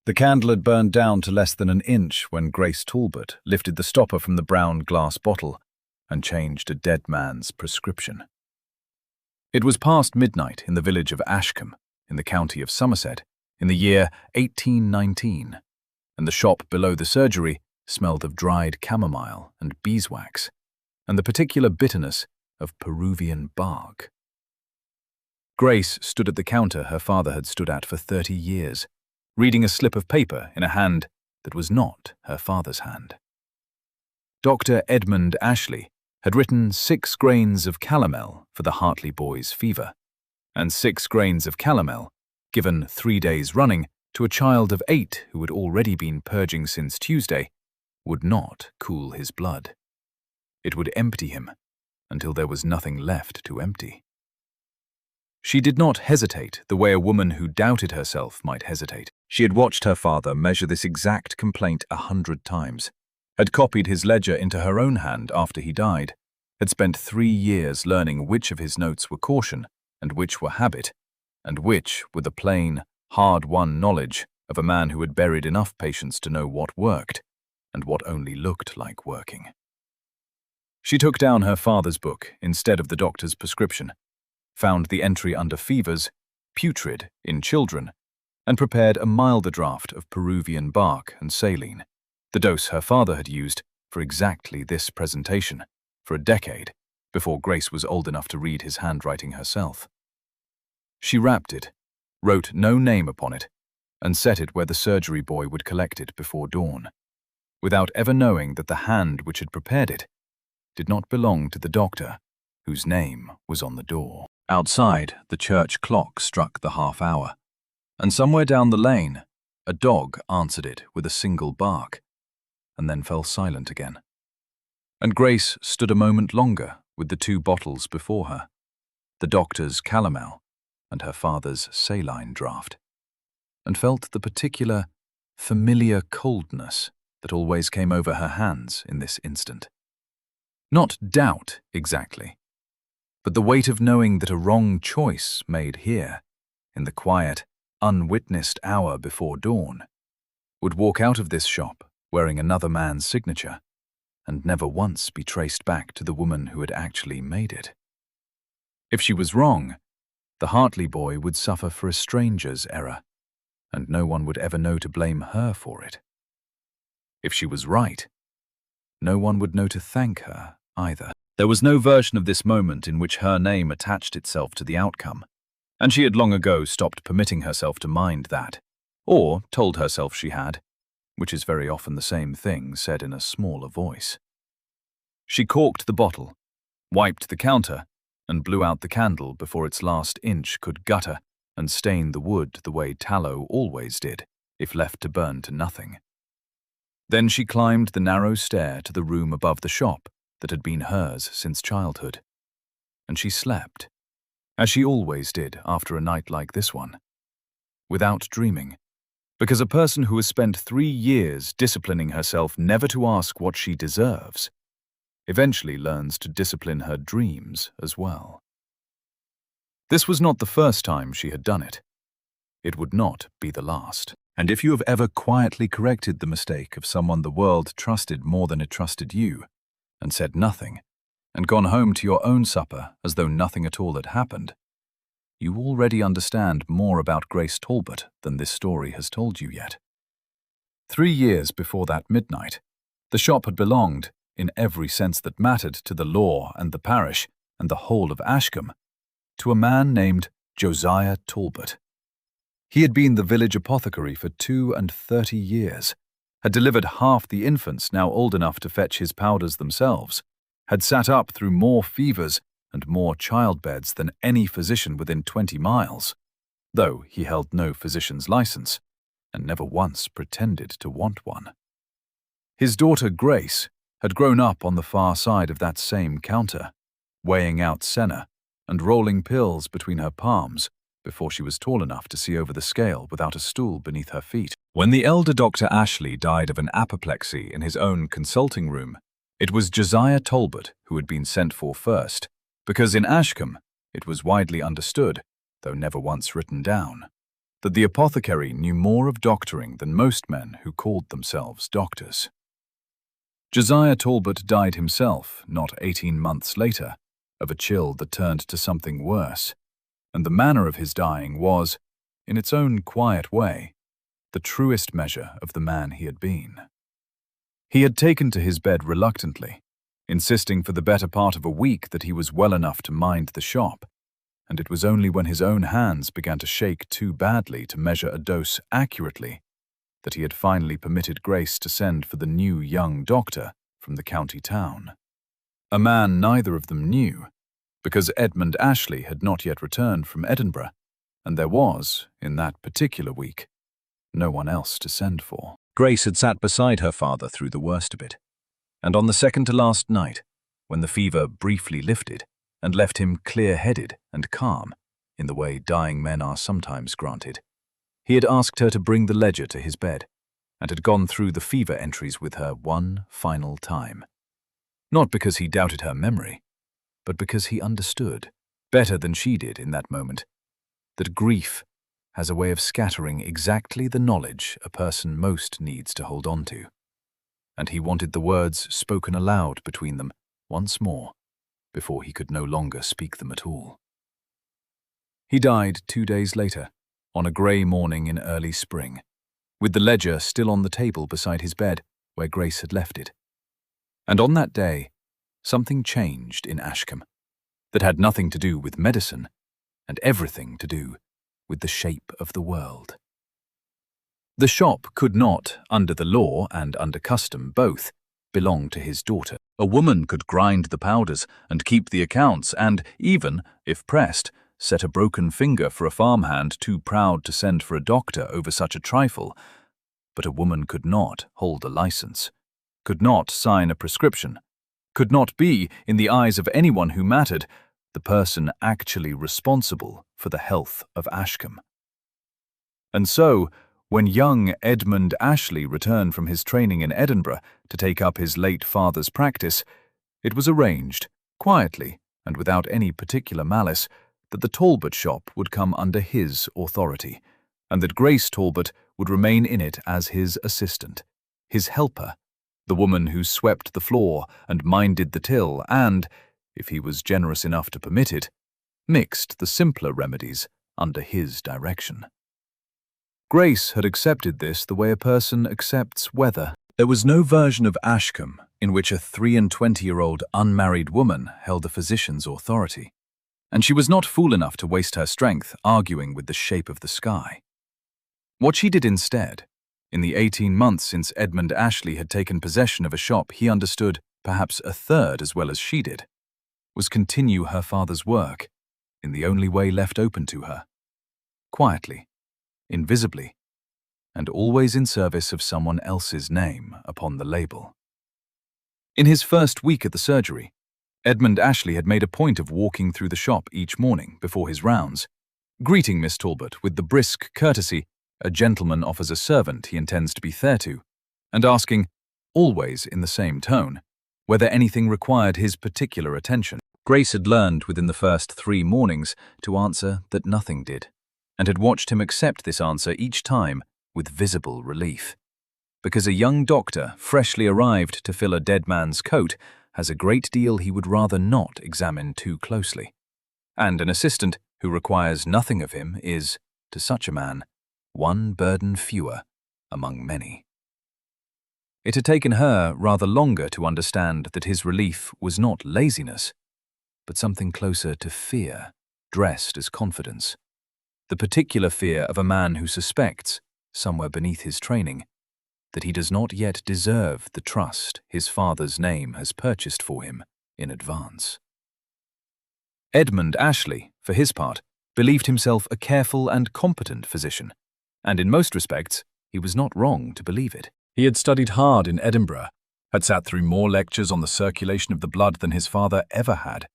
The candle had burned down to less than an inch when Grace Talbot lifted the stopper from the brown glass bottle and changed a dead man's prescription. It was past midnight in the village of Ashcombe, in the county of Somerset, in the year 1819, and the shop below the surgery smelled of dried chamomile and beeswax, and the particular bitterness of Peruvian bark. Grace stood at the counter her father had stood at for 30 years, reading a slip of paper in a hand that was not her father's hand. Dr. Edmund Ashley had written 6 grains of calomel for the Hartley boy's fever, and 6 grains of calomel, given 3 days running to a child of 8 who had already been purging since Tuesday, would not cool his blood. It would empty him until there was nothing left to empty. She did not hesitate the way a woman who doubted herself might hesitate. She had watched her father measure this exact complaint 100 times, had copied his ledger into her own hand after he died, had spent 3 years learning which of his notes were caution and which were habit, and which were the plain, hard-won knowledge of a man who had buried enough patients to know what worked and what only looked like working. She took down her father's book instead of the doctor's prescription, found the entry under fevers, putrid in children, and prepared a milder draught of Peruvian bark and saline, the dose her father had used for exactly this presentation, for a decade, before Grace was old enough to read his handwriting herself. She wrapped it, wrote no name upon it, and set it where the surgery boy would collect it before dawn, without ever knowing that the hand which had prepared it did not belong to the doctor, whose name was on the door. Outside, the church clock struck the half-hour, and somewhere down the lane, a dog answered it with a single bark, and then fell silent again. And Grace stood a moment longer with the 2 bottles before her, the doctor's calomel and her father's saline draught, and felt the particular, familiar coldness that always came over her hands in this instant. Not doubt, exactly, but the weight of knowing that a wrong choice made here, in the quiet, unwitnessed hour before dawn, would walk out of this shop wearing another man's signature and never once be traced back to the woman who had actually made it. If she was wrong, the Hartley boy would suffer for a stranger's error, and no one would ever know to blame her for it. If she was right, no one would know to thank her either. There was no version of this moment in which her name attached itself to the outcome, and she had long ago stopped permitting herself to mind that, or told herself she had, which is very often the same thing said in a smaller voice. She corked the bottle, wiped the counter, and blew out the candle before its last inch could gutter and stain the wood the way tallow always did, if left to burn to nothing. Then she climbed the narrow stair to the room above the shop that had been hers since childhood, and she slept, as she always did after a night like this one, without dreaming, because a person who has spent 3 years disciplining herself never to ask what she deserves eventually learns to discipline her dreams as well. This was not the first time she had done it. It would not be the last. And if you have ever quietly corrected the mistake of someone the world trusted more than it trusted you, and said nothing, and gone home to your own supper as though nothing at all had happened, you already understand more about Grace Talbot than this story has told you yet. 3 years before that midnight, the shop had belonged, in every sense that mattered to the law and the parish and the whole of Ashcombe, to a man named Josiah Talbot. He had been the village apothecary for 32 years, had delivered half the infants now old enough to fetch his powders themselves, had sat up through more fevers and more childbeds than any physician within 20 miles, though he held no physician's license, and never once pretended to want one. His daughter Grace had grown up on the far side of that same counter, weighing out senna and rolling pills between her palms before she was tall enough to see over the scale without a stool beneath her feet. When the elder Dr. Ashley died of an apoplexy in his own consulting room, it was Josiah Talbot who had been sent for first, because in Ashcombe it was widely understood, though never once written down, that the apothecary knew more of doctoring than most men who called themselves doctors. Josiah Talbot died himself, not 18 months later, of a chill that turned to something worse, and the manner of his dying was, in its own quiet way, the truest measure of the man he had been. He had taken to his bed reluctantly, insisting for the better part of a week that he was well enough to mind the shop, and it was only when his own hands began to shake too badly to measure a dose accurately that he had finally permitted Grace to send for the new young doctor from the county town. A man neither of them knew, because Edmund Ashley had not yet returned from Edinburgh, and there was, in that particular week, no one else to send for. Grace had sat beside her father through the worst of it, and on the second-to-last night, when the fever briefly lifted and left him clear-headed and calm, in the way dying men are sometimes granted, he had asked her to bring the ledger to his bed, and had gone through the fever entries with her one final time. Not because he doubted her memory, but because he understood, better than she did in that moment, that grief has a way of scattering exactly the knowledge a person most needs to hold on to, and he wanted the words spoken aloud between them once more before he could no longer speak them at all. He died 2 days later, on a grey morning in early spring, with the ledger still on the table beside his bed where Grace had left it. And on that day, something changed in Ashcombe that had nothing to do with medicine and everything to do with the shape of the world. The shop could not, under the law and under custom both, belong to his daughter. A woman could grind the powders and keep the accounts and even, if pressed, set a broken finger for a farmhand too proud to send for a doctor over such a trifle. But a woman could not hold a license, could not sign a prescription, could not be, in the eyes of anyone who mattered, the person actually responsible for the health of Ashcombe. And so, when young Edmund Ashley returned from his training in Edinburgh to take up his late father's practice, it was arranged, quietly and without any particular malice, that the Talbot shop would come under his authority, and that Grace Talbot would remain in it as his assistant, his helper, the woman who swept the floor and minded the till and, if he was generous enough to permit it, mixed the simpler remedies under his direction. Grace had accepted this the way a person accepts weather. There was no version of Ashcombe in which a 23-year-old unmarried woman held a physician's authority, and she was not fool enough to waste her strength arguing with the shape of the sky. What she did instead, in the 18 months since Edmund Ashley had taken possession of a shop he understood perhaps a third as well as she did, was continue her father's work in the only way left open to her, quietly, invisibly, and always in service of someone else's name upon the label. In his first week at the surgery, Edmund Ashley had made a point of walking through the shop each morning before his rounds, greeting Miss Talbot with the brisk courtesy a gentleman offers a servant he intends to be fair to, and asking, always in the same tone, whether anything required his particular attention. Grace had learned within the first 3 mornings to answer that nothing did, and had watched him accept this answer each time with visible relief. Because a young doctor, freshly arrived to fill a dead man's coat, has a great deal he would rather not examine too closely. And an assistant who requires nothing of him is, to such a man, one burden fewer among many. It had taken her rather longer to understand that his relief was not laziness, but something closer to fear, dressed as confidence. The particular fear of a man who suspects, somewhere beneath his training, that he does not yet deserve the trust his father's name has purchased for him in advance. Edmund Ashley, for his part, believed himself a careful and competent physician, and in most respects he was not wrong to believe it. He had studied hard in Edinburgh, had sat through more lectures on the circulation of the blood than his father ever had,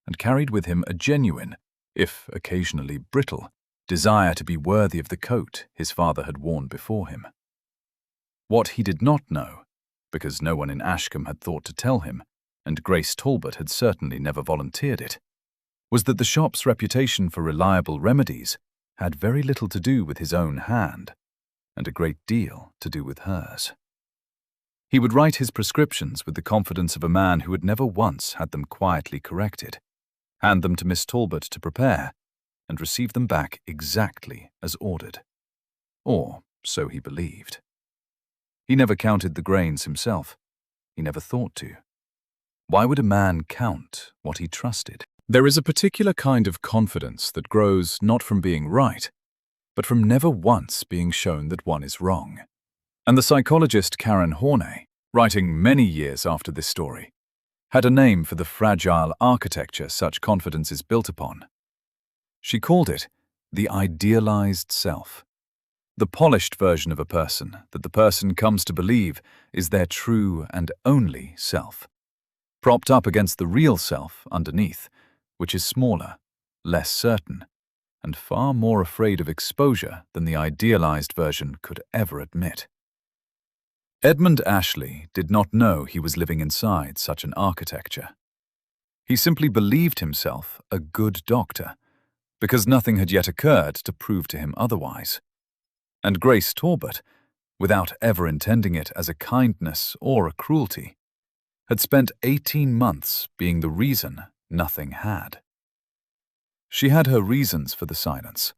and carried with him a genuine, if occasionally brittle, desire to be worthy of the coat his father had worn before him. What he did not know, because no one in Ashcombe had thought to tell him, and Grace Talbot had certainly never volunteered it, was that the shop's reputation for reliable remedies had very little to do with his own hand, and a great deal to do with hers. He would write his prescriptions with the confidence of a man who had never once had them quietly corrected, hand them to Miss Talbot to prepare, and receive them back exactly as ordered. Or so he believed. He never counted the grains himself. He never thought to. Why would a man count what he trusted? There is a particular kind of confidence that grows not from being right, but from never once being shown that one is wrong. And the psychologist Karen Horney, writing many years after this story, had a name for the fragile architecture such confidence is built upon. She called it the idealized self, the polished version of a person that the person comes to believe is their true and only self, propped up against the real self underneath, which is smaller, less certain, and far more afraid of exposure than the idealized version could ever admit. Edmund Ashley did not know he was living inside such an architecture. He simply believed himself a good doctor, because nothing had yet occurred to prove to him otherwise. And Grace Talbot, without ever intending it as a kindness or a cruelty, had spent 18 months being the reason nothing had. She had her reasons for the silence,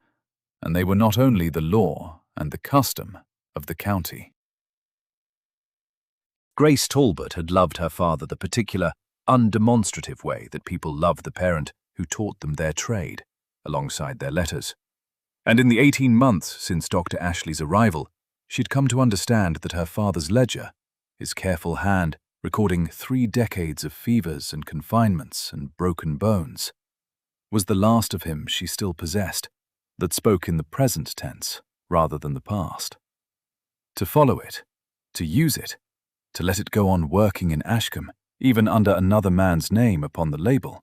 and they were not only the law and the custom of the county. Grace Talbot had loved her father the particular, undemonstrative way that people love the parent who taught them their trade, alongside their letters. And in the 18 months since Dr. Ashley's arrival, she'd come to understand that her father's ledger, his careful hand recording 3 decades of fevers and confinements and broken bones, was the last of him she still possessed, that spoke in the present tense rather than the past. To follow it, to use it, to let it go on working in Ashcombe, even under another man's name upon the label,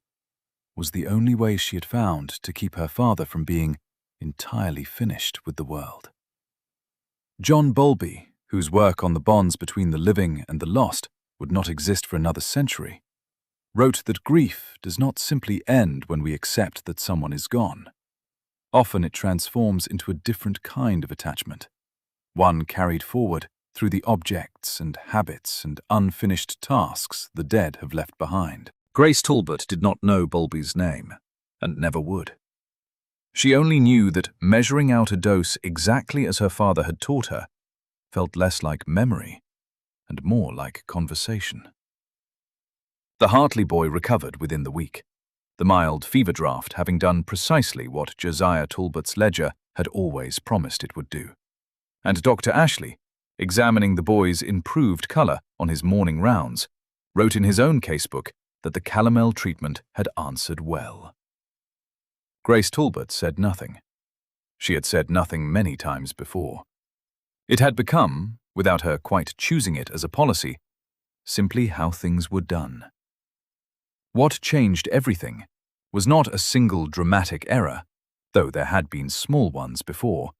was the only way she had found to keep her father from being entirely finished with the world. John Bowlby, whose work on the bonds between the living and the lost would not exist for another century, wrote that grief does not simply end when we accept that someone is gone. Often it transforms into a different kind of attachment, one carried forward through the objects and habits and unfinished tasks the dead have left behind. Grace Talbot did not know Bowlby's name, and never would. She only knew that measuring out a dose exactly as her father had taught her felt less like memory and more like conversation. The Hartley boy recovered within the week, the mild fever draft having done precisely what Josiah Talbot's ledger had always promised it would do. And Dr. Ashley, examining the boy's improved colour on his morning rounds, wrote in his own casebook that the calomel treatment had answered well. Grace Talbot said nothing. She had said nothing many times before. It had become, without her quite choosing it as a policy, simply how things were done. What changed everything was not a single dramatic error, though there had been small ones before,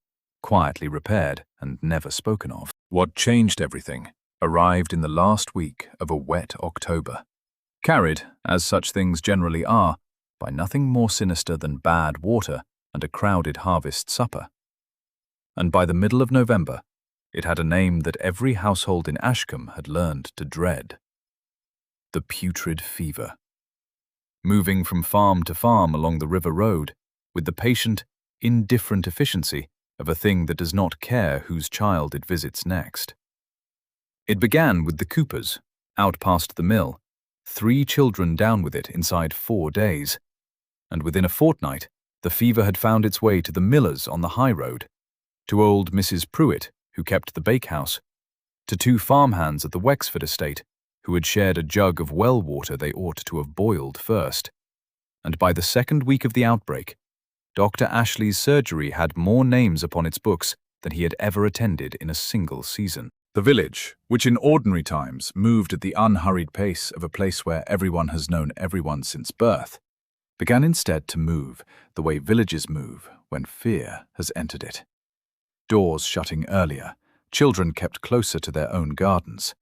quietly repaired and never spoken of. What changed everything arrived in the last week of a wet October, carried, as such things generally are, by nothing more sinister than bad water and a crowded harvest supper. And by the middle of November, it had a name that every household in Ashcombe had learned to dread: the putrid fever. Moving from farm to farm along the river road, with the patient, indifferent efficiency of a thing that does not care whose child it visits next. It began with the Coopers, out past the mill, 3 children down with it inside 4 days, and within a fortnight the fever had found its way to the millers on the high road, to old Mrs. Pruitt, who kept the bakehouse, to 2 farmhands at the Wexford estate, who had shared a jug of well water they ought to have boiled first. And by the 2nd week of the outbreak, Dr. Ashley's surgery had more names upon its books than he had ever attended in a single season. The village, which in ordinary times moved at the unhurried pace of a place where everyone has known everyone since birth, began instead to move the way villages move when fear has entered it. Doors shutting earlier, children kept closer to their own gardens,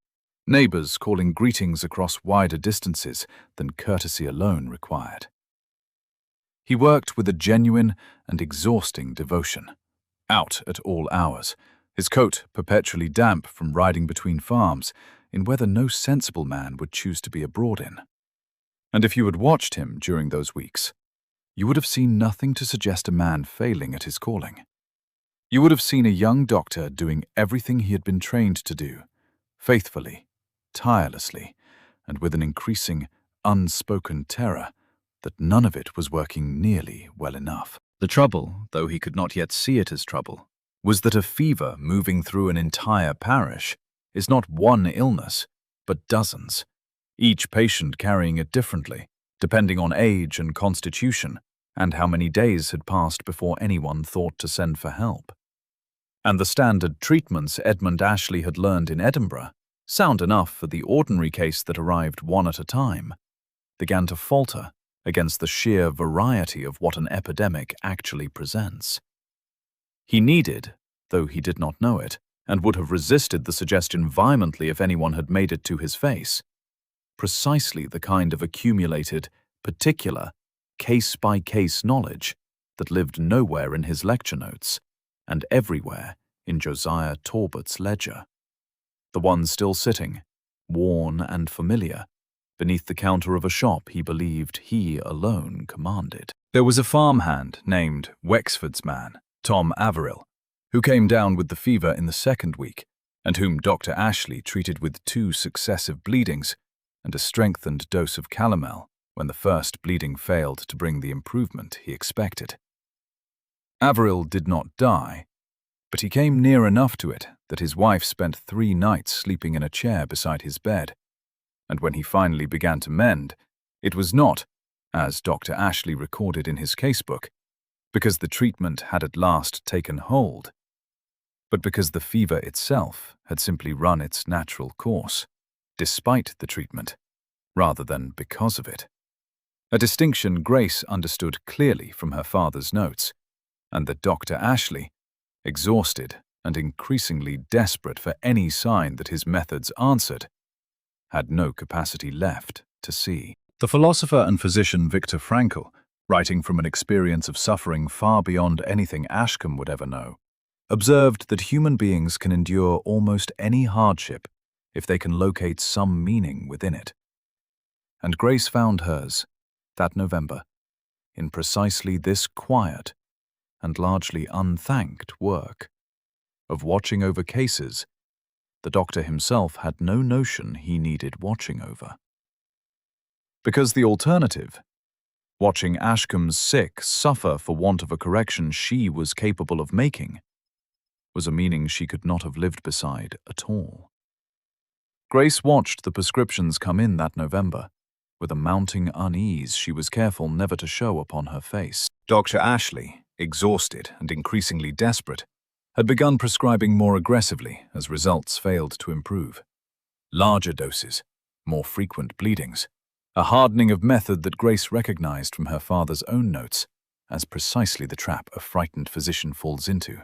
neighbours calling greetings across wider distances than courtesy alone required. He worked with a genuine and exhausting devotion. Out at all hours, his coat perpetually damp from riding between farms, in weather no sensible man would choose to be abroad in. And if you had watched him during those weeks, you would have seen nothing to suggest a man failing at his calling. You would have seen a young doctor doing everything he had been trained to do, faithfully, tirelessly, and with an increasing, unspoken terror that none of it was working nearly well enough. The trouble, though he could not yet see it as trouble, was that a fever moving through an entire parish is not one illness, but dozens, each patient carrying it differently, depending on age and constitution, and how many days had passed before anyone thought to send for help. And the standard treatments Edmund Ashley had learned in Edinburgh, sound enough for the ordinary case that arrived one at a time, began to falter against the sheer variety of what an epidemic actually presents. He needed, though he did not know it, and would have resisted the suggestion violently if anyone had made it to his face, precisely the kind of accumulated, particular, case-by-case knowledge that lived nowhere in his lecture notes, and everywhere in Josiah Talbot's ledger. The one still sitting, worn and familiar, beneath the counter of a shop he believed he alone commanded. There was a farmhand named Wexford's man, Tom Averill, who came down with the fever in the second week, and whom Dr. Ashley treated with 2 successive bleedings and a strengthened dose of calomel when the first bleeding failed to bring the improvement he expected. Averill did not die, but he came near enough to it that his wife spent 3 nights sleeping in a chair beside his bed, and when he finally began to mend, it was not, as Dr. Ashley recorded in his casebook, because the treatment had at last taken hold, but because the fever itself had simply run its natural course, despite the treatment, rather than because of it. A distinction Grace understood clearly from her father's notes, and that Dr. Ashley, exhausted and increasingly desperate for any sign that his methods answered, had no capacity left to see. The philosopher and physician Viktor Frankl, writing from an experience of suffering far beyond anything Ashcombe would ever know, observed that human beings can endure almost any hardship if they can locate some meaning within it. And Grace found hers, that November, in precisely this quiet and largely unthanked work of watching over cases the doctor himself had no notion he needed watching over. Because the alternative, watching Ashcombe's sick suffer for want of a correction she was capable of making, was a meaning she could not have lived beside at all. Grace watched the prescriptions come in that November, with a mounting unease she was careful never to show upon her face. Dr. Ashley, exhausted and increasingly desperate, had begun prescribing more aggressively as results failed to improve. Larger doses, more frequent bleedings, a hardening of method that Grace recognized from her father's own notes as precisely the trap a frightened physician falls into.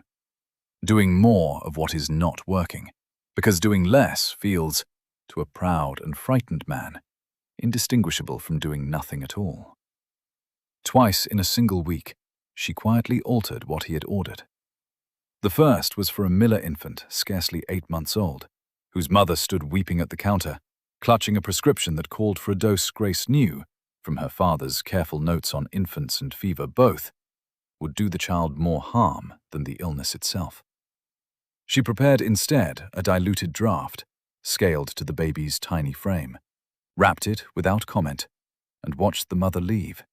Doing more of what is not working, because doing less feels, to a proud and frightened man, indistinguishable from doing nothing at all. Twice in a single week, she quietly altered what he had ordered. The first was for a Miller infant, scarcely 8 months old, whose mother stood weeping at the counter, clutching a prescription that called for a dose Grace knew, from her father's careful notes on infants and fever both, would do the child more harm than the illness itself. She prepared instead a diluted draught, scaled to the baby's tiny frame, wrapped it without comment, and watched the mother leave,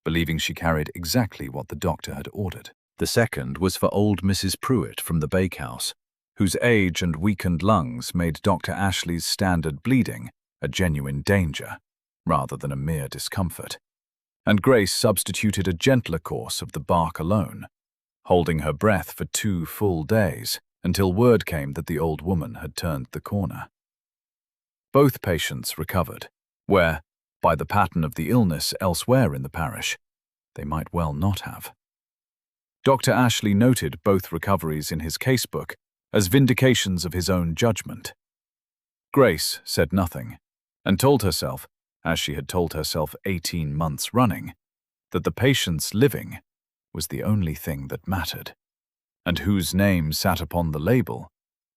believing she carried exactly what the doctor had ordered. The second was for old Mrs. Pruitt from the bakehouse, whose age and weakened lungs made Dr. Ashley's standard bleeding a genuine danger, rather than a mere discomfort. And Grace substituted a gentler course of the bark alone, holding her breath for 2 full days, until word came that the old woman had turned the corner. Both patients recovered, where, by the pattern of the illness elsewhere in the parish, they might well not have. Dr. Ashley noted both recoveries in his casebook as vindications of his own judgment. Grace said nothing, and told herself, as she had told herself 18 months running, that the patient's living was the only thing that mattered, and whose name sat upon the label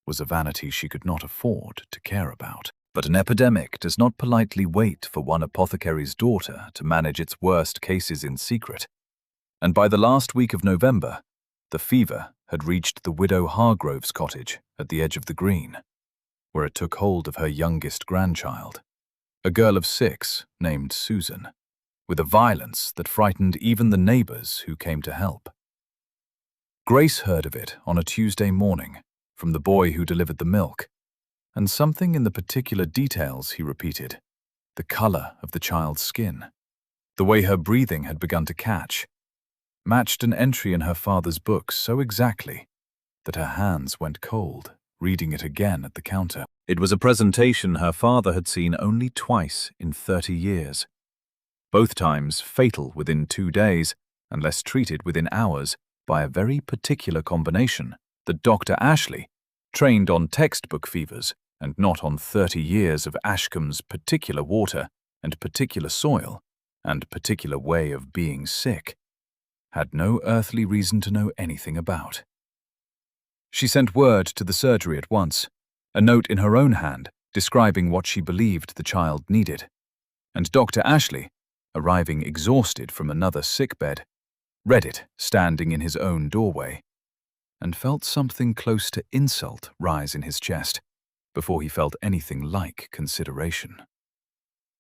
was a vanity she could not afford to care about. But an epidemic does not politely wait for one apothecary's daughter to manage its worst cases in secret, and by the last week of November, the fever had reached the widow Hargrove's cottage at the edge of the green, where it took hold of her youngest grandchild, a girl of 6 named Susan, with a violence that frightened even the neighbors who came to help. Grace heard of it on a Tuesday morning from the boy who delivered the milk, and something in the particular details he repeated, the color of the child's skin, the way her breathing had begun to catch, matched an entry in her father's book so exactly that her hands went cold, reading it again at the counter. It was a presentation her father had seen only twice in 30 years, both times fatal within 2 days, unless treated within hours by a very particular combination that Dr. Ashley, trained on textbook fevers and not on 30 years of Ashcombe's particular water and particular soil and particular way of being sick, had no earthly reason to know anything about. She sent word to the surgery at once, a note in her own hand describing what she believed the child needed, and Dr. Ashley, arriving exhausted from another sickbed, read it standing in his own doorway, and felt something close to insult rise in his chest before he felt anything like consideration.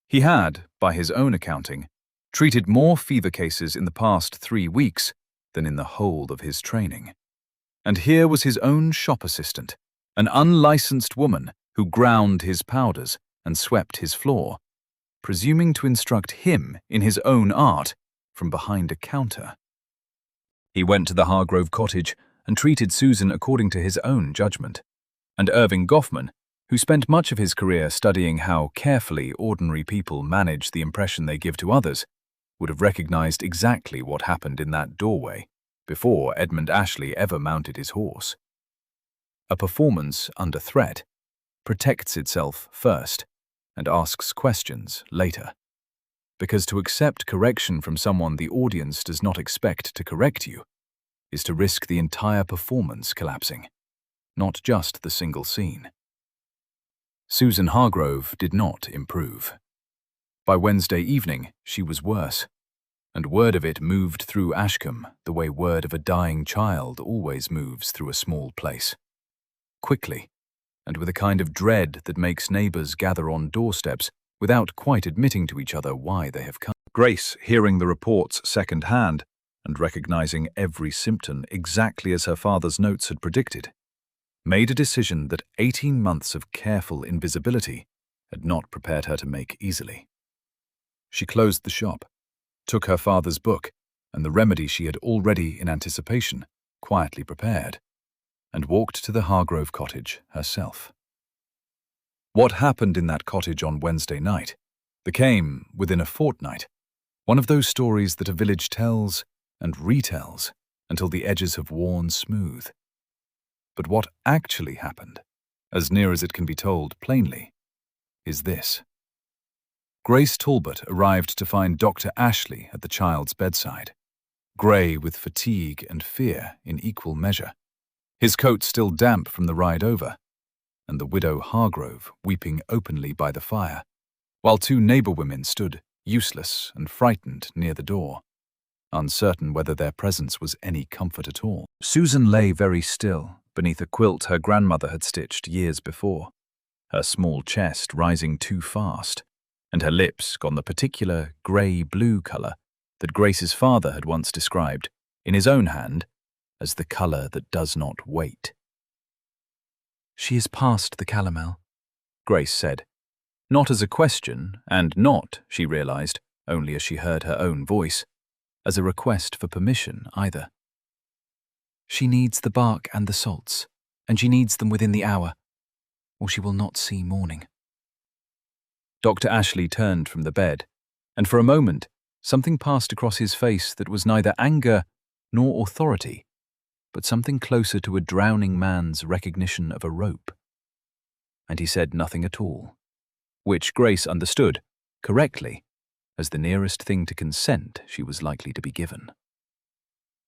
He had, by his own accounting, treated more fever cases in the past 3 weeks than in the whole of his training. And here was his own shop assistant, an unlicensed woman who ground his powders and swept his floor, presuming to instruct him in his own art from behind a counter. He went to the Hargrove cottage and treated Susan according to his own judgment, and Irving Goffman, who spent much of his career studying how carefully ordinary people manage the impression they give to others, would have recognized exactly what happened in that doorway before Edmund Ashley ever mounted his horse. A performance under threat protects itself first and asks questions later, because to accept correction from someone the audience does not expect to correct you is to risk the entire performance collapsing, not just the single scene. Susan Hargrove did not improve. By Wednesday evening, she was worse, and word of it moved through Ashcombe the way word of a dying child always moves through a small place. Quickly, and with a kind of dread that makes neighbors gather on doorsteps without quite admitting to each other why they have come. Grace, hearing the reports second-hand and recognizing every symptom exactly as her father's notes had predicted, made a decision that 18 months of careful invisibility had not prepared her to make easily. She closed the shop, took her father's book and the remedy she had already, in anticipation, quietly prepared, and walked to the Hargrove cottage herself. What happened in that cottage on Wednesday night became, within a fortnight, one of those stories that a village tells and retells until the edges have worn smooth. But what actually happened, as near as it can be told plainly, is this. Grace Talbot arrived to find Dr. Ashley at the child's bedside, grey with fatigue and fear in equal measure, his coat still damp from the ride over, and the widow Hargrove weeping openly by the fire, while 2 neighbor women stood, useless and frightened, near the door, uncertain whether their presence was any comfort at all. Susan lay very still beneath a quilt her grandmother had stitched years before, her small chest rising too fast, and her lips gone the particular grey-blue colour that Grace's father had once described, in his own hand, as the colour that does not wait. "She is past the calomel," Grace said, not as a question, and not, she realised, only as she heard her own voice, as a request for permission either. "She needs the bark and the salts, and she needs them within the hour, or she will not see morning." Dr. Ashley turned from the bed, and for a moment something passed across his face that was neither anger nor authority, but something closer to a drowning man's recognition of a rope. And he said nothing at all, which Grace understood, correctly, as the nearest thing to consent she was likely to be given.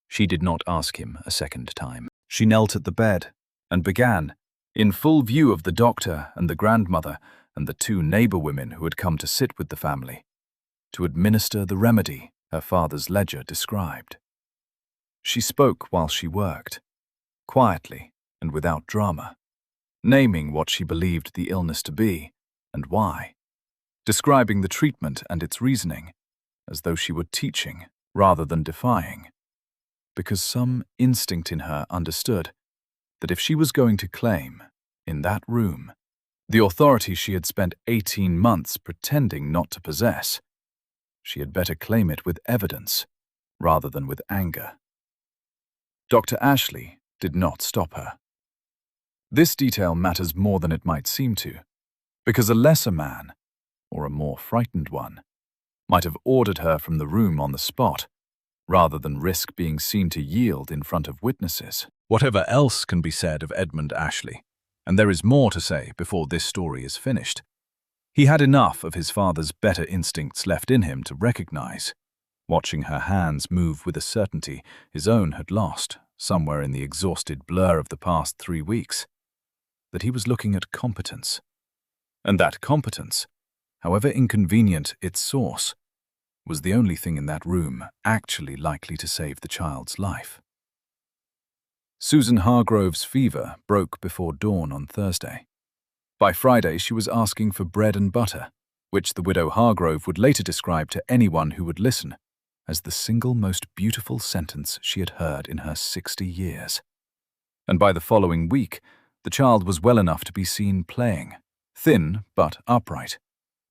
She did not ask him a second time. She knelt at the bed and began, in full view of the doctor and the grandmother and the two neighbor women who had come to sit with the family, to administer the remedy her father's ledger described. She spoke while she worked, quietly and without drama, naming what she believed the illness to be and why, describing the treatment and its reasoning, as though she were teaching rather than defying, because some instinct in her understood that if she was going to claim, in that room, the authority she had spent 18 months pretending not to possess, she had better claim it with evidence rather than with anger. Dr. Ashley did not stop her. This detail matters more than it might seem to, because a lesser man, or a more frightened one, might have ordered her from the room on the spot, rather than risk being seen to yield in front of witnesses. Whatever else can be said of Edmund Ashley, and there is more to say before this story is finished, he had enough of his father's better instincts left in him to recognize, watching her hands move with a certainty his own had lost somewhere in the exhausted blur of the past 3 weeks, that he was looking at competence. And that competence, however inconvenient its source, was the only thing in that room actually likely to save the child's life. Susan Hargrove's fever broke before dawn on Thursday. By Friday, she was asking for bread and butter, which the widow Hargrove would later describe to anyone who would listen as the single most beautiful sentence she had heard in her 60 years. And by the following week, the child was well enough to be seen playing, thin but upright,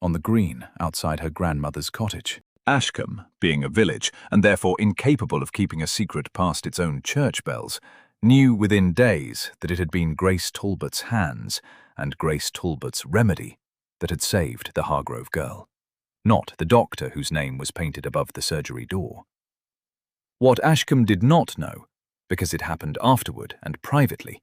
on the green outside her grandmother's cottage. Ashcombe, being a village and therefore incapable of keeping a secret past its own church bells, knew within days that it had been Grace Talbot's hands and Grace Talbot's remedy that had saved the Hargrove girl, not the doctor whose name was painted above the surgery door. What Ashcombe did not know, because it happened afterward and privately,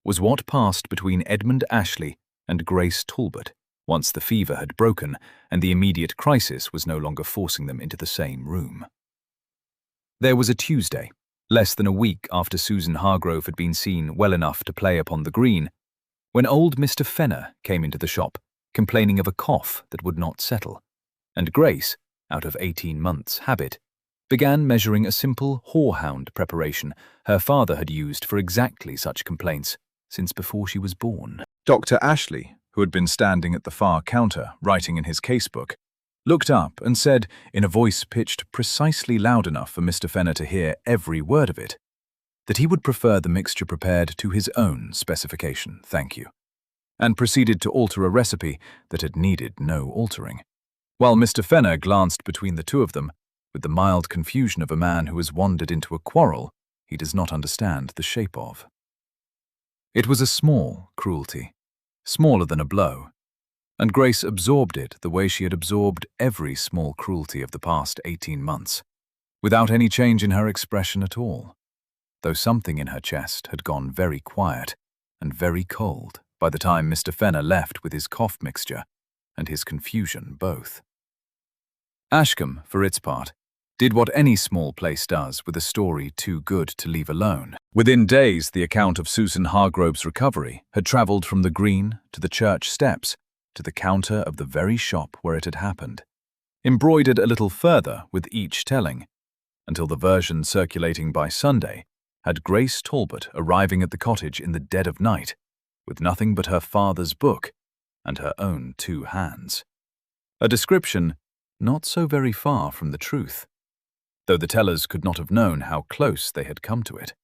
was what passed between Edmund Ashley and Grace Talbot once the fever had broken and the immediate crisis was no longer forcing them into the same room. There was a Tuesday, less than a week after Susan Hargrove had been seen well enough to play upon the green, when old Mr. Fenner came into the shop, complaining of a cough that would not settle, and Grace, out of 18 months' habit, began measuring a simple horehound preparation her father had used for exactly such complaints since before she was born. Dr. Ashley, who had been standing at the far counter writing in his casebook, looked up and said, in a voice pitched precisely loud enough for Mr. Fenner to hear every word of it, that he would prefer the mixture prepared to his own specification, thank you, and proceeded to alter a recipe that had needed no altering, while Mr. Fenner glanced between the two of them with the mild confusion of a man who has wandered into a quarrel he does not understand the shape of. It was a small cruelty, smaller than a blow, and Grace absorbed it the way she had absorbed every small cruelty of the past 18 months, without any change in her expression at all, though something in her chest had gone very quiet and very cold by the time Mr. Fenner left with his cough mixture and his confusion both. Ashcombe, for its part, did what any small place does with a story too good to leave alone. Within days, the account of Susan Hargrove's recovery had travelled from the green to the church steps to the counter of the very shop where it had happened, embroidered a little further with each telling, until the version circulating by Sunday had Grace Talbot arriving at the cottage in the dead of night, with nothing but her father's book and her own 2 hands. A description not so very far from the truth, though the tellers could not have known how close they had come to it.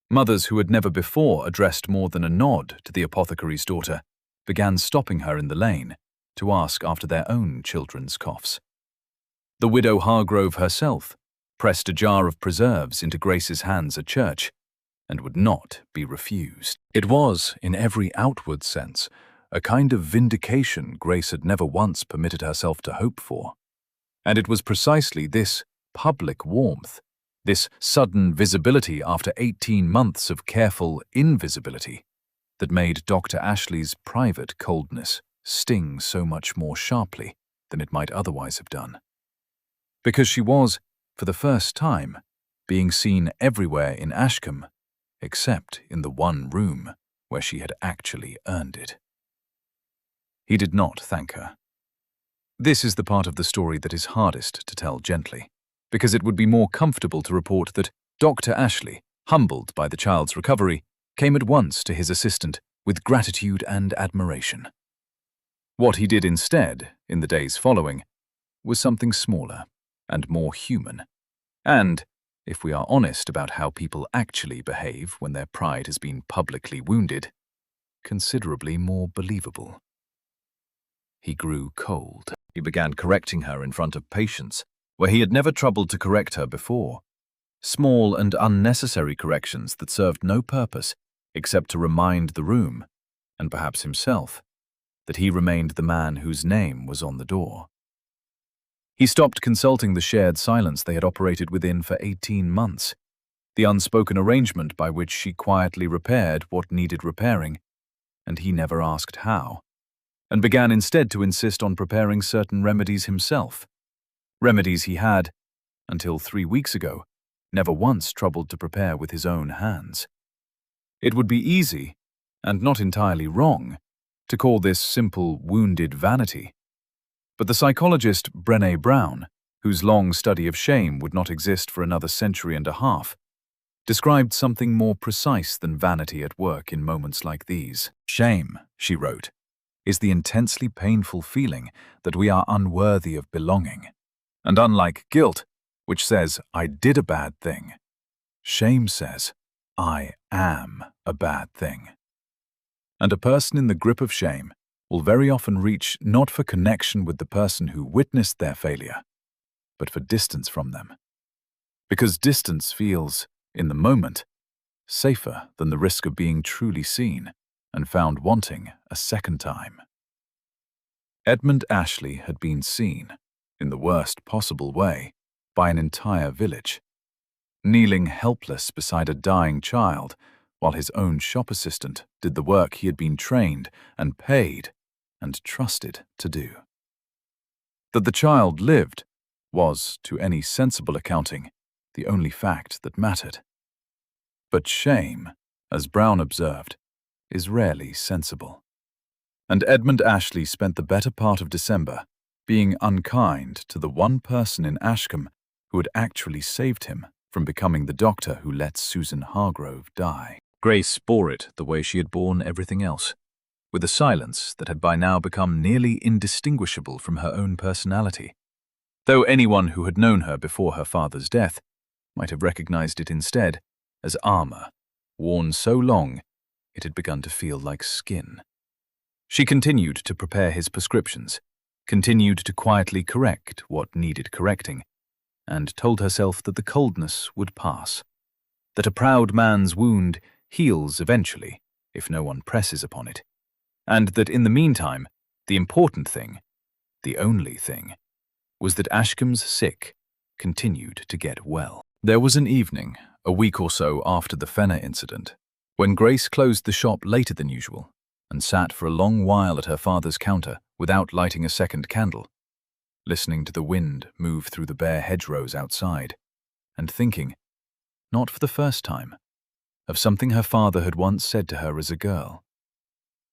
Mothers who had never before addressed more than a nod to the apothecary's daughter began stopping her in the lane to ask after their own children's coughs. The widow Hargrove herself pressed a jar of preserves into Grace's hands at church and would not be refused. It was, in every outward sense, a kind of vindication Grace had never once permitted herself to hope for, and it was precisely this public warmth, this sudden visibility after 18 months of careful invisibility, that made Dr. Ashley's private coldness sting so much more sharply than it might otherwise have done. Because she was, for the first time, being seen everywhere in Ashcombe, except in the one room where she had actually earned it. He did not thank her. This is the part of the story that is hardest to tell gently, because it would be more comfortable to report that Dr. Ashley, humbled by the child's recovery, came at once to his assistant with gratitude and admiration. What he did instead, in the days following, was something smaller and more human, and, if we are honest about how people actually behave when their pride has been publicly wounded, considerably more believable. He grew cold. He began correcting her in front of patients, where he had never troubled to correct her before. Small and unnecessary corrections that served no purpose except to remind the room, and perhaps himself, that he remained the man whose name was on the door. He stopped consulting the shared silence they had operated within for 18 months, the unspoken arrangement by which she quietly repaired what needed repairing, and he never asked how, and began instead to insist on preparing certain remedies himself, remedies he had, until 3 weeks ago, never once troubled to prepare with his own hands. It would be easy, and not entirely wrong, to call this simple wounded vanity. But the psychologist Brené Brown, whose long study of shame would not exist for another century and a half, described something more precise than vanity at work in moments like these. Shame, she wrote, is the intensely painful feeling that we are unworthy of belonging. And unlike guilt, which says, I did a bad thing, shame says, I am a bad thing. And a person in the grip of shame will very often reach not for connection with the person who witnessed their failure, but for distance from them. Because distance feels, in the moment, safer than the risk of being truly seen and found wanting a second time. Edmund Ashley had been seen, in the worst possible way, by an entire village, kneeling helpless beside a dying child while his own shop assistant did the work he had been trained and paid and trusted to do. That the child lived was, to any sensible accounting, the only fact that mattered. But shame, as Brown observed, is rarely sensible. And Edmund Ashley spent the better part of December being unkind to the one person in Ashcombe who had actually saved him from becoming the doctor who let Susan Hargrove die. Grace bore it the way she had borne everything else, with a silence that had by now become nearly indistinguishable from her own personality, though anyone who had known her before her father's death might have recognized it instead as armor, worn so long it had begun to feel like skin. She continued to prepare his prescriptions, continued to quietly correct what needed correcting, and told herself that the coldness would pass, that a proud man's wound heals eventually if no one presses upon it, and that in the meantime, the important thing, the only thing, was that Ashcombe's sick continued to get well. There was an evening, a week or so after the Fenner incident, when Grace closed the shop later than usual and sat for a long while at her father's counter without lighting a second candle, listening to the wind move through the bare hedgerows outside, and thinking, not for the first time, of something her father had once said to her as a girl,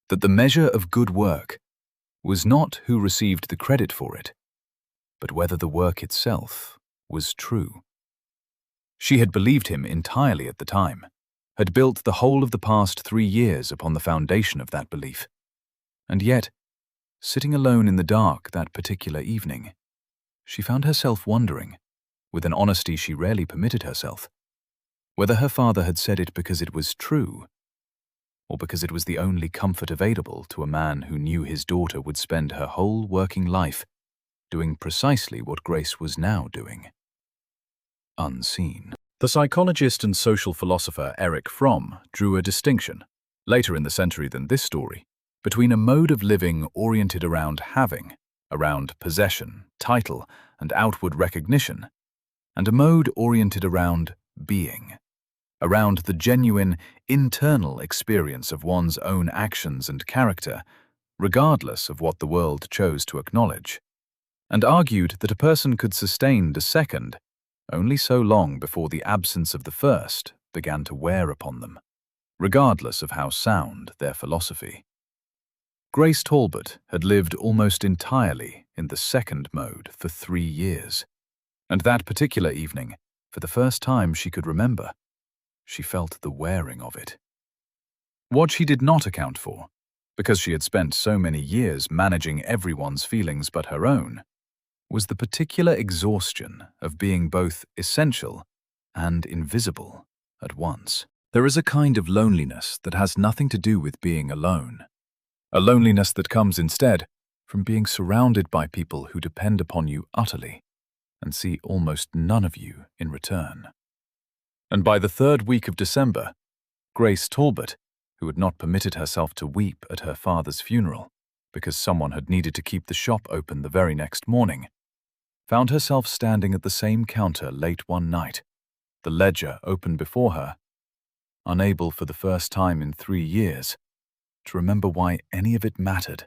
that the measure of good work was not who received the credit for it, but whether the work itself was true. She had believed him entirely at the time, had built the whole of the past 3 years upon the foundation of that belief, and yet, sitting alone in the dark that particular evening, she found herself wondering, with an honesty she rarely permitted herself, whether her father had said it because it was true, or because it was the only comfort available to a man who knew his daughter would spend her whole working life doing precisely what Grace was now doing. Unseen. The psychologist and social philosopher Erich Fromm drew a distinction, later in the century than this story, between a mode of living oriented around having, around possession, title, and outward recognition, and a mode oriented around being, around the genuine, internal experience of one's own actions and character, regardless of what the world chose to acknowledge. and argued that a person could sustain the second only so long before the absence of the first began to wear upon them, regardless of how sound their philosophy. Grace Talbot had lived almost entirely in the second mode for 3 years, and that particular evening, for the first time she could remember, she felt the wearing of it. What she did not account for, because she had spent so many years managing everyone's feelings but her own, was the particular exhaustion of being both essential and invisible at once. There is a kind of loneliness that has nothing to do with being alone, a loneliness that comes instead from being surrounded by people who depend upon you utterly and see almost none of you in return. And by the 3rd week of December, Grace Talbot, who had not permitted herself to weep at her father's funeral because someone had needed to keep the shop open the very next morning, found herself standing at the same counter late one night, the ledger open before her, unable for the first time in 3 years to remember why any of it mattered,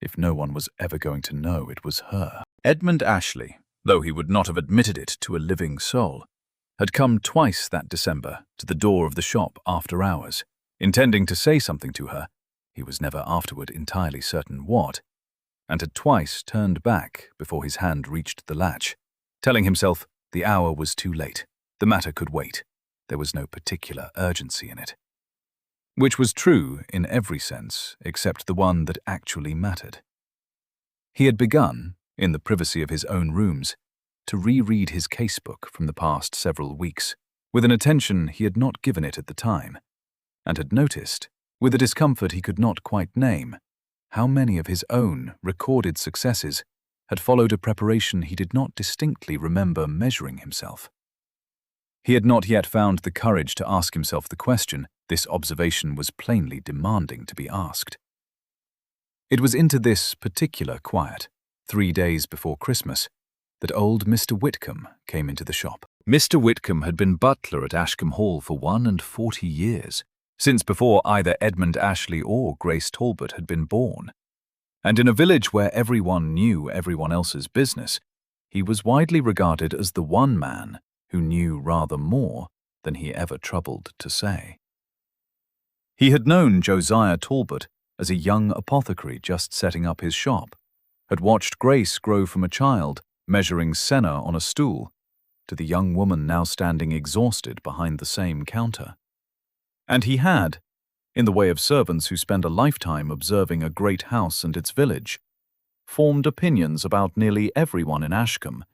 if no one was ever going to know it was her. Edmund Ashley, though he would not have admitted it to a living soul, had come twice that December to the door of the shop after hours, intending to say something to her, he was never afterward entirely certain what, and had twice turned back before his hand reached the latch, telling himself the hour was too late, the matter could wait, there was no particular urgency in it. Which was true in every sense except the one that actually mattered. He had begun, in the privacy of his own rooms, to reread his casebook from the past several weeks, with an attention he had not given it at the time, and had noticed, with a discomfort he could not quite name, how many of his own recorded successes had followed a preparation he did not distinctly remember measuring himself. He had not yet found the courage to ask himself the question this observation was plainly demanding to be asked. It was into this particular quiet, 3 days before Christmas, that old Mr. Whitcomb came into the shop. Mr. Whitcomb had been butler at Ashcombe Hall for 41 years, since before either Edmund Ashley or Grace Talbot had been born. And in a village where everyone knew everyone else's business, he was widely regarded as the one man who knew rather more than he ever troubled to say. He had known Josiah Talbot as a young apothecary just setting up his shop, had watched Grace grow from a child, measuring senna on a stool, to the young woman now standing exhausted behind the same counter. And he had, in the way of servants who spend a lifetime observing a great house and its village, formed opinions about nearly everyone in Ashcombe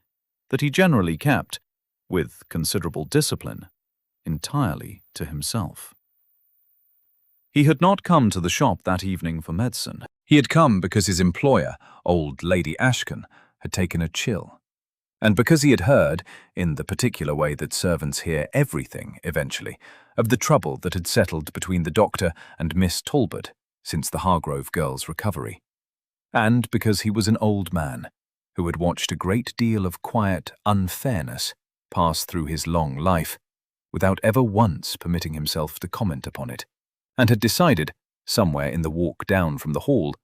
that he generally kept, with considerable discipline, entirely to himself. He had not come to the shop that evening for medicine. He had come because his employer, old Lady Ashcombe, had taken a chill, and because he had heard, in the particular way that servants hear everything eventually, of the trouble that had settled between the doctor and Miss Talbot since the Hargrove girl's recovery, and because he was an old man who had watched a great deal of quiet unfairness pass through his long life without ever once permitting himself to comment upon it, and had decided, somewhere in the walk down from the hall,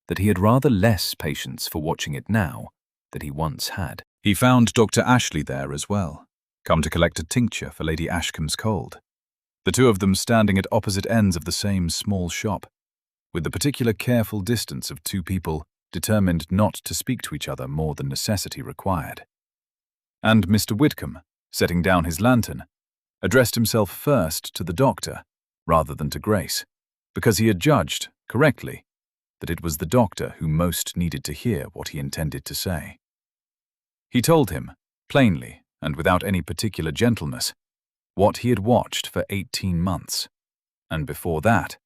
that he had rather less patience for watching it now than he once had. He found Dr. Ashley there as well, come to collect a tincture for Lady Ashcombe's cold, the two of them standing at opposite ends of the same small shop, with the particular careful distance of two people determined not to speak to each other more than necessity required. And Mr. Whitcomb, setting down his lantern, addressed himself first to the doctor rather than to Grace, because he had judged, correctly, that it was the doctor who most needed to hear what he intended to say. He told him, plainly and without any particular gentleness, what he had watched for 18 months, and before that,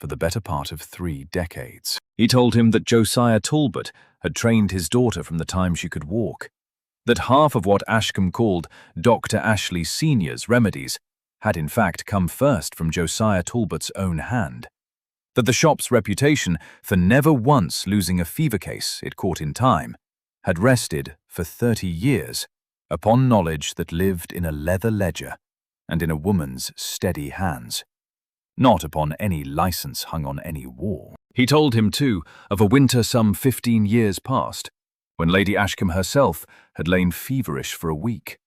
for the better part of 3 decades. He told him that Josiah Talbot had trained his daughter from the time she could walk, that half of what Ashcombe called Dr. Ashley Sr.'s remedies had in fact come first from Josiah Talbot's own hand, that the shop's reputation for never once losing a fever case it caught in time had rested for 30 years upon knowledge that lived in a leather ledger and in a woman's steady hands, not upon any license hung on any wall. He told him, too, of a winter some 15 years past, when Lady Ashcombe herself had lain feverish for a week.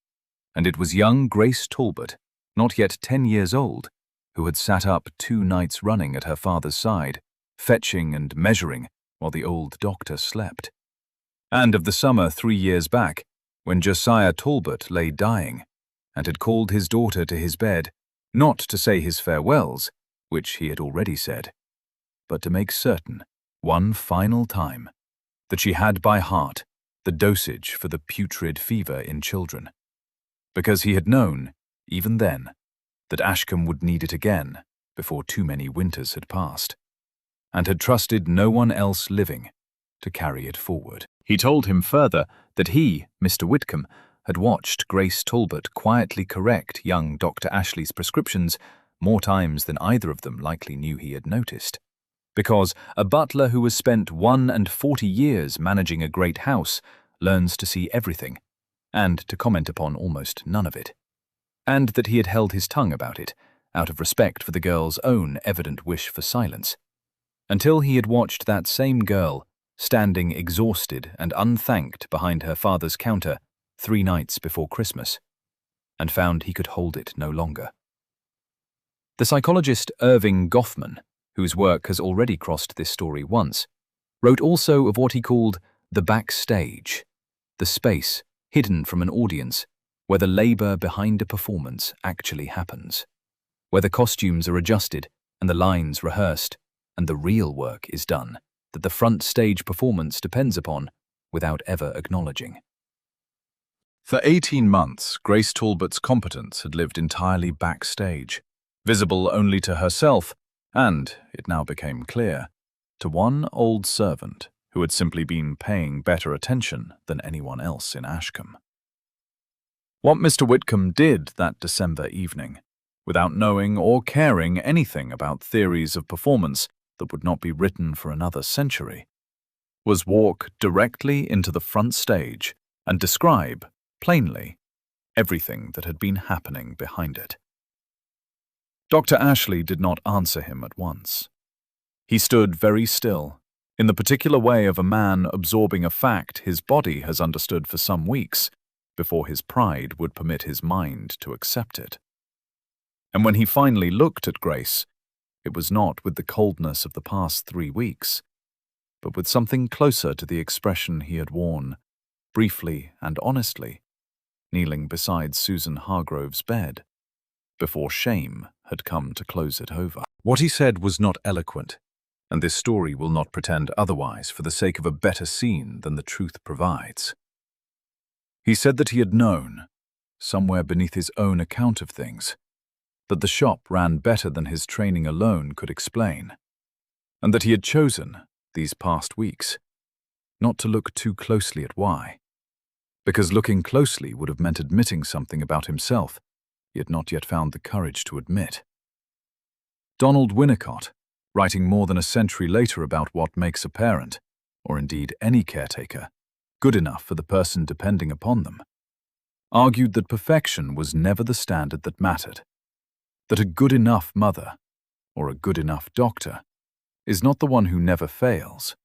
And it was young Grace Talbot, not yet 10 years old, who had sat up 2 nights running at her father's side, fetching and measuring while the old doctor slept. And of the summer 3 years back, when Josiah Talbot lay dying, and had called his daughter to his bed, not to say his farewells, which he had already said, but to make certain, one final time, that she had by heart the dosage for the putrid fever in children, because he had known, even then, that Ashcombe would need it again before too many winters had passed, and had trusted no one else living to carry it forward. He told him further that he, Mr. Whitcomb, had watched Grace Talbot quietly correct young Dr. Ashley's prescriptions more times than either of them likely knew he had noticed, because a butler who has spent 41 years managing a great house learns to see everything, and to comment upon almost none of it, and that he had held his tongue about it, out of respect for the girl's own evident wish for silence, until he had watched that same girl standing exhausted and unthanked behind her father's counter 3 nights before Christmas, and found he could hold it no longer. The psychologist Irving Goffman, whose work has already crossed this story once, wrote also of what he called the backstage, the space hidden from an audience where the labor behind a performance actually happens, where the costumes are adjusted and the lines rehearsed, and the real work is done that the front stage performance depends upon without ever acknowledging. For 18 months, Grace Talbot's competence had lived entirely backstage, visible only to herself and, it now became clear, to one old servant who had simply been paying better attention than anyone else in Ashcombe. What Mr. Whitcomb did that December evening, without knowing or caring anything about theories of performance that would not be written for another century, was walk directly into the front stage and describe, plainly, everything that had been happening behind it. Dr. Ashley did not answer him at once. He stood very still, in the particular way of a man absorbing a fact his body has understood for some weeks, before his pride would permit his mind to accept it. And when he finally looked at Grace, it was not with the coldness of the past 3 weeks, but with something closer to the expression he had worn, briefly and honestly, kneeling beside Susan Hargrove's bed, before shame had come to close it over. What he said was not eloquent, and this story will not pretend otherwise for the sake of a better scene than the truth provides. He said that he had known, somewhere beneath his own account of things, that the shop ran better than his training alone could explain, and that he had chosen, these past weeks, not to look too closely at why, because looking closely would have meant admitting something about himself he had not yet found the courage to admit. Donald Winnicott, writing more than a century later about what makes a parent, or indeed any caretaker, good enough for the person depending upon them, argued that perfection was never the standard that mattered, that a good enough mother, or a good enough doctor, is not the one who never fails,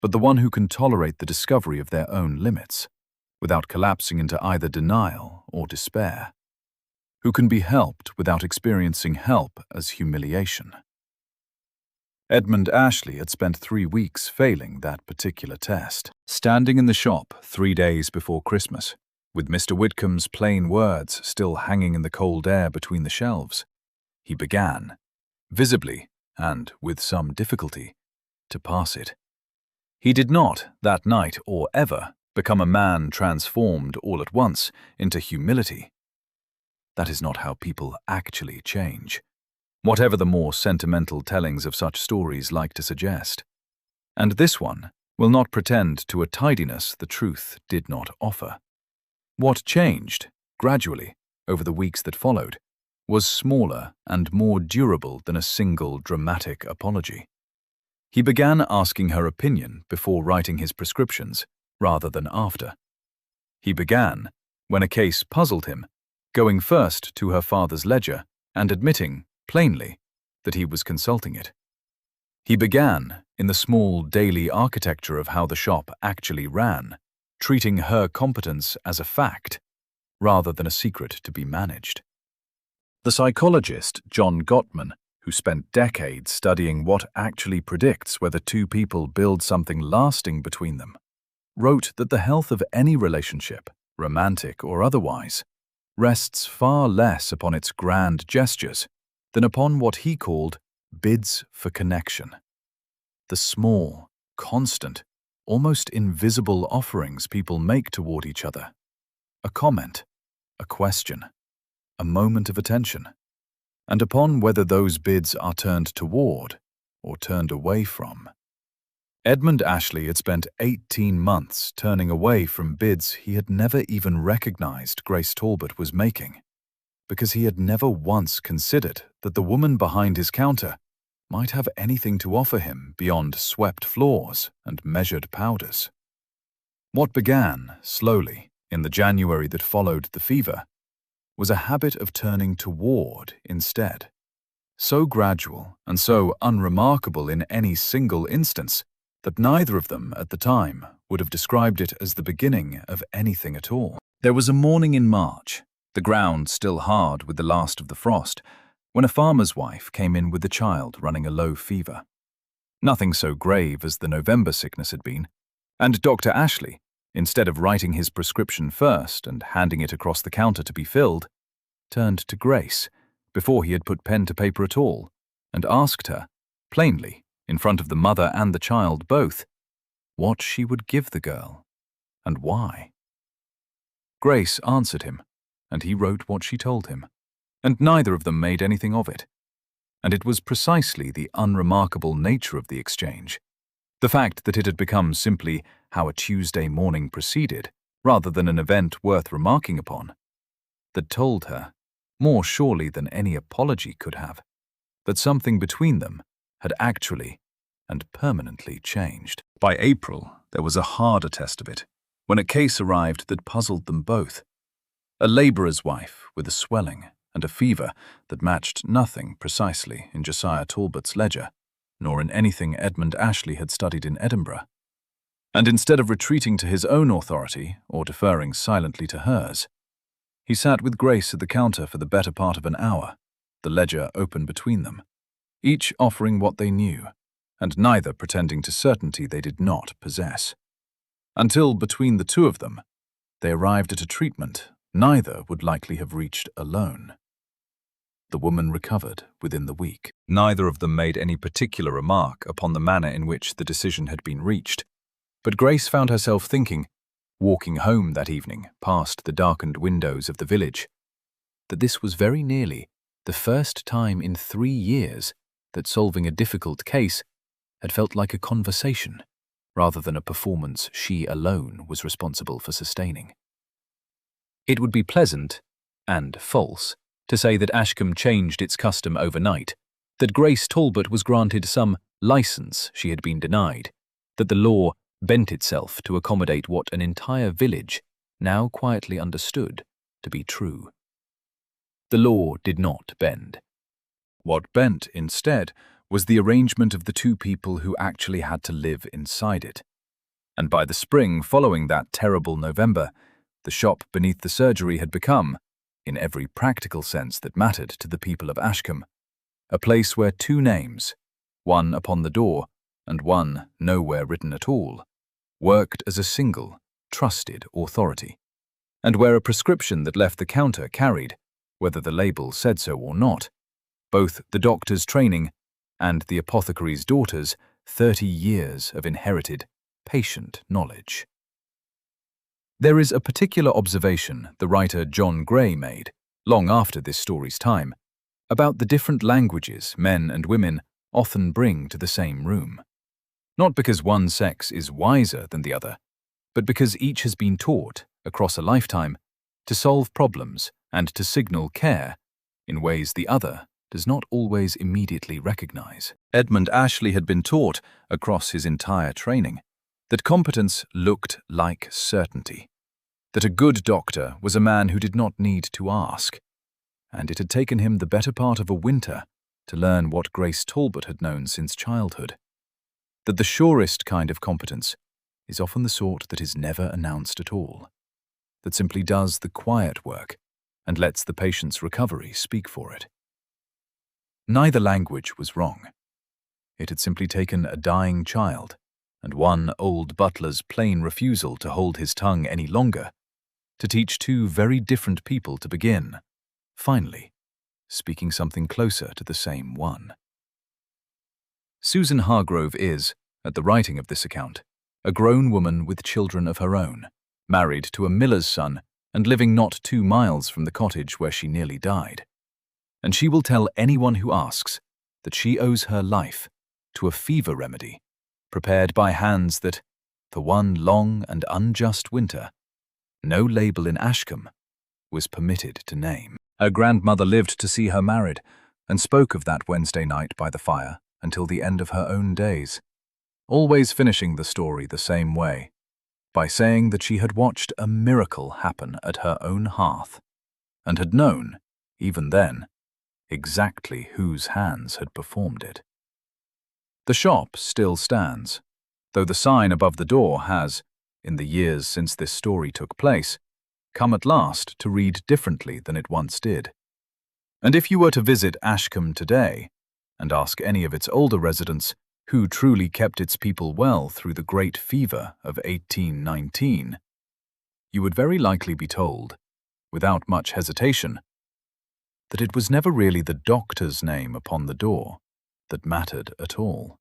but the one who can tolerate the discovery of their own limits, without collapsing into either denial or despair, who can be helped without experiencing help as humiliation. Edmund Ashley had spent 3 weeks failing that particular test. Standing in the shop 3 days before Christmas, with Mr. Whitcomb's plain words still hanging in the cold air between the shelves, he began, visibly and with some difficulty, to pass it. He did not, that night or ever, become a man transformed all at once into humility. That is not how people actually change, whatever the more sentimental tellings of such stories like to suggest. And this one will not pretend to a tidiness the truth did not offer. What changed, gradually, over the weeks that followed, was smaller and more durable than a single dramatic apology. He began asking her opinion before writing his prescriptions, rather than after. He began, when a case puzzled him, going first to her father's ledger and admitting, plainly, that he was consulting it. He began, in the small daily architecture of how the shop actually ran, treating her competence as a fact rather than a secret to be managed. The psychologist John Gottman, who spent decades studying what actually predicts whether two people build something lasting between them, wrote that the health of any relationship, romantic or otherwise, rests far less upon its grand gestures than upon what he called bids for connection. The small, constant, almost invisible offerings people make toward each other. A comment, a question, a moment of attention, and upon whether those bids are turned toward or turned away from. Edmund Ashley had spent 18 months turning away from bids he had never even recognized Grace Talbot was making, because he had never once considered that the woman behind his counter might have anything to offer him beyond swept floors and measured powders. What began, slowly, in the January that followed the fever, was a habit of turning toward instead. So gradual and so unremarkable in any single instance that neither of them at the time would have described it as the beginning of anything at all. There was a morning in March, the ground still hard with the last of the frost, when a farmer's wife came in with a child running a low fever. Nothing so grave as the November sickness had been, and Dr. Ashley, instead of writing his prescription first and handing it across the counter to be filled, turned to Grace, before he had put pen to paper at all, and asked her, plainly, in front of the mother and the child both, what she would give the girl, and why. Grace answered him, and he wrote what she told him, and neither of them made anything of it. And it was precisely the unremarkable nature of the exchange, the fact that it had become simply how a Tuesday morning proceeded, rather than an event worth remarking upon, that told her, more surely than any apology could have, that something between them had actually and permanently changed. By April, there was a harder test of it, when a case arrived that puzzled them both. A labourer's wife with a swelling and a fever that matched nothing precisely in Josiah Talbot's ledger, nor in anything Edmund Ashley had studied in Edinburgh. And instead of retreating to his own authority or deferring silently to hers, he sat with Grace at the counter for the better part of an hour, the ledger open between them, each offering what they knew, and neither pretending to certainty they did not possess. Until, between the two of them, they arrived at a treatment neither would likely have reached alone. The woman recovered within the week. Neither of them made any particular remark upon the manner in which the decision had been reached, but Grace found herself thinking, walking home that evening past the darkened windows of the village, that this was very nearly the first time in 3 years that solving a difficult case had felt like a conversation, rather than a performance she alone was responsible for sustaining. It would be pleasant, and false, to say that Ashcombe changed its custom overnight, that Grace Talbot was granted some license she had been denied, that the law bent itself to accommodate what an entire village now quietly understood to be true. The law did not bend. What bent, instead, was the arrangement of the two people who actually had to live inside it. And by the spring following that terrible November, the shop beneath the surgery had become, in every practical sense that mattered to the people of Ashcombe, a place where two names, one upon the door and one nowhere written at all, worked as a single, trusted authority, and where a prescription that left the counter carried, whether the label said so or not, both the doctor's training and the apothecary's daughter's 30 years of inherited, patient knowledge. There is a particular observation the writer John Gray made, long after this story's time, about the different languages men and women often bring to the same room. Not because one sex is wiser than the other, but because each has been taught, across a lifetime, to solve problems and to signal care in ways the other does not always immediately recognize. Edmund Ashley had been taught, across his entire training, that competence looked like certainty, that a good doctor was a man who did not need to ask, and it had taken him the better part of a winter to learn what Grace Talbot had known since childhood, that the surest kind of competence is often the sort that is never announced at all, that simply does the quiet work and lets the patient's recovery speak for it. Neither language was wrong. It had simply taken a dying child and one old butler's plain refusal to hold his tongue any longer to teach two very different people to begin, finally, speaking something closer to the same one. Susan Hargrove is, at the writing of this account, a grown woman with children of her own, married to a miller's son and living not 2 miles from the cottage where she nearly died. And she will tell anyone who asks that she owes her life to a fever remedy prepared by hands that, for one long and unjust winter, no label in Ashcombe was permitted to name. Her grandmother lived to see her married and spoke of that Wednesday night by the fire until the end of her own days, always finishing the story the same way, by saying that she had watched a miracle happen at her own hearth and had known, even then, exactly whose hands had performed it. The shop still stands, though the sign above the door has, in the years since this story took place, come at last to read differently than it once did. And if you were to visit Ashcombe today and ask any of its older residents who truly kept its people well through the great fever of 1819, you would very likely be told, without much hesitation, that it was never really the doctor's name upon the door that mattered at all.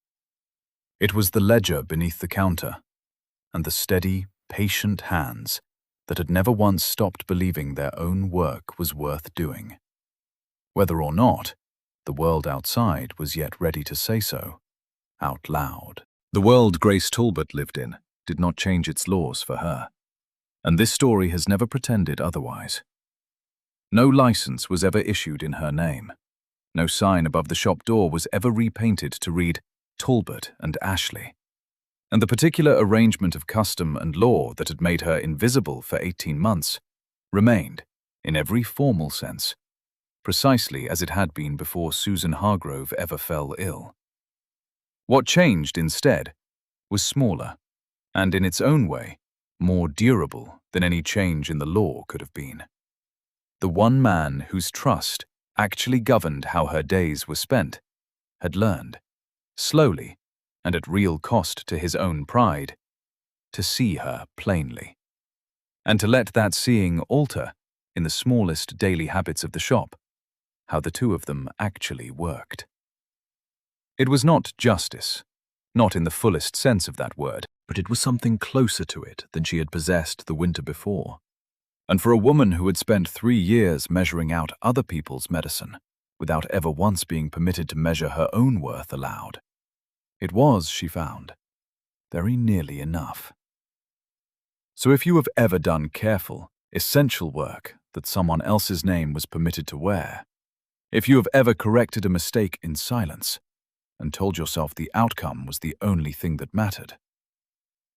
It was the ledger beneath the counter and the steady, patient hands that had never once stopped believing their own work was worth doing, whether or not the world outside was yet ready to say so out loud. The world Grace Talbot lived in did not change its laws for her, and this story has never pretended otherwise. No license was ever issued in her name. No sign above the shop door was ever repainted to read Talbot and Ashley. And the particular arrangement of custom and law that had made her invisible for 18 months remained, in every formal sense, precisely as it had been before Susan Hargrove ever fell ill. What changed instead was smaller, and in its own way, more durable than any change in the law could have been. The one man whose trust actually governed how her days were spent had learned, slowly and at real cost to his own pride, to see her plainly, and to let that seeing alter, in the smallest daily habits of the shop, how the two of them actually worked. It was not justice, not in the fullest sense of that word, but it was something closer to it than she had possessed the winter before. And for a woman who had spent 3 years measuring out other people's medicine, without ever once being permitted to measure her own worth aloud, it was, she found, very nearly enough. So if you have ever done careful, essential work that someone else's name was permitted to wear, if you have ever corrected a mistake in silence and told yourself the outcome was the only thing that mattered,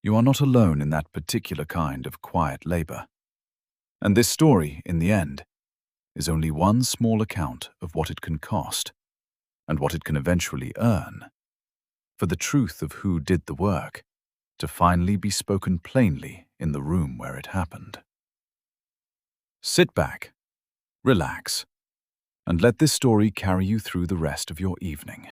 you are not alone in that particular kind of quiet labor. And this story, in the end, is only one small account of what it can cost and what it can eventually earn, for the truth of who did the work to finally be spoken plainly in the room where it happened. Sit back, relax, and let this story carry you through the rest of your evening.